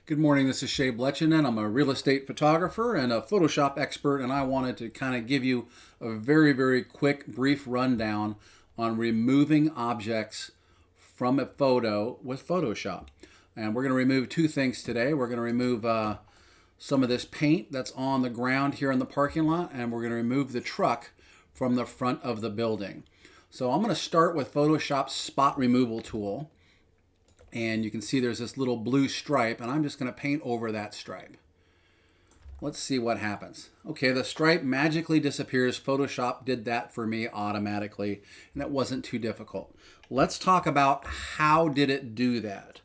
Good morning, this is Shay, and I'm a real estate photographer and a Photoshop expert, and I wanted to kind of give you a very quick, brief rundown on removing objects from a photo with Photoshop. And we're going to remove two things today. We're going to remove some of this paint that's on the ground here in the parking lot, and we're going to remove the truck from the front of the building. So I'm going to start with Photoshop's spot removal tool. And you can see there's this little blue stripe, and I'm just going to paint over that stripe. Let's see what happens. Okay, the stripe magically disappears. Photoshop did that for me automatically, and it wasn't too difficult. Let's talk about how did it do that.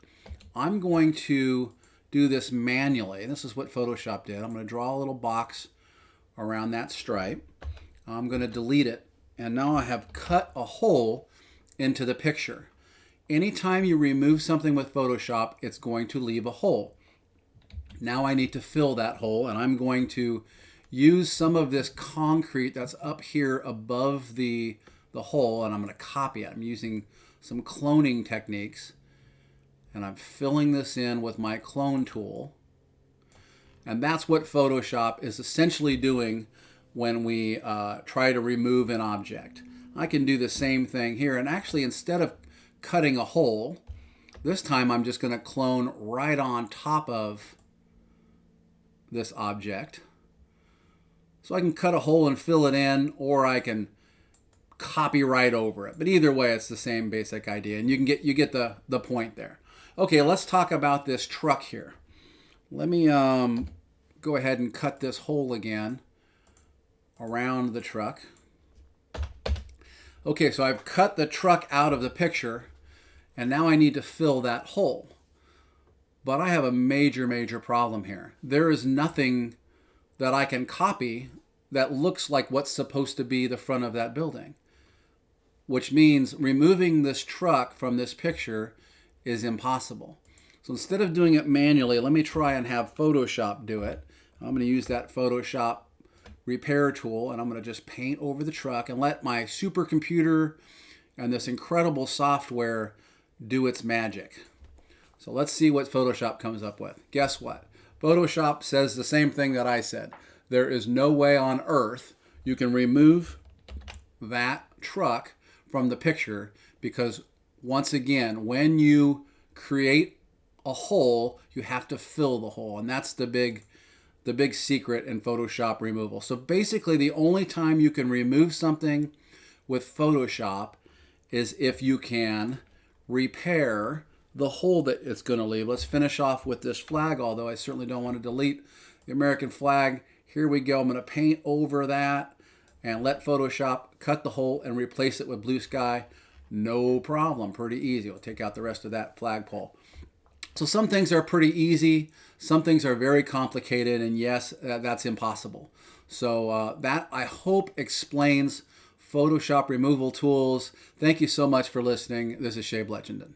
I'm going to do this manually. This is what Photoshop did. I'm going to draw a little box around that stripe. I'm going to delete it, and now I have cut a hole into the picture. Anytime you remove something with Photoshop, it's going to leave a hole. Now I need to fill that hole, and I'm going to use some of this concrete that's up here above the hole, and I'm going to copy it. I'm using some cloning techniques, and I'm filling this in with my clone tool. And that's what Photoshop is essentially doing when we try to remove an object. I can do the same thing here, and actually instead of cutting a hole, this time I'm just going to clone right on top of this object. So I can cut a hole and fill it in, or I can copy right over it. But either way, it's the same basic idea, and you get the point there. Okay, let's talk about this truck here. Let me go ahead and cut this hole again around the truck. Okay, so I've cut the truck out of the picture, and now I need to fill that hole. But I have a major problem here. There is nothing that I can copy that looks like what's supposed to be the front of that building, which means removing this truck from this picture is impossible. So instead of doing it manually, let me try and have Photoshop do it. I'm going to use that Photoshop repair tool, and I'm going to just paint over the truck and let my supercomputer and this incredible software do its magic. So let's see what Photoshop comes up with. Guess what? Photoshop says the same thing that I said. There is no way on earth you can remove that truck from the picture, because once again, when you create a hole, you have to fill the hole, and that's the big secret in Photoshop removal. So basically the only time you can remove something with Photoshop is if you can repair the hole that it's going to leave. Let's finish off with this flag, although I certainly don't want to delete the American flag. Here we go. I'm going to paint over that and let Photoshop cut the hole and replace it with blue sky. No problem. Pretty easy. We'll take out the rest of that flagpole. So some things are pretty easy. Some things are very complicated, and yes, that's impossible. So that, I hope, explains Photoshop removal tools. Thank you so much for listening. This is Shay Bletchenden.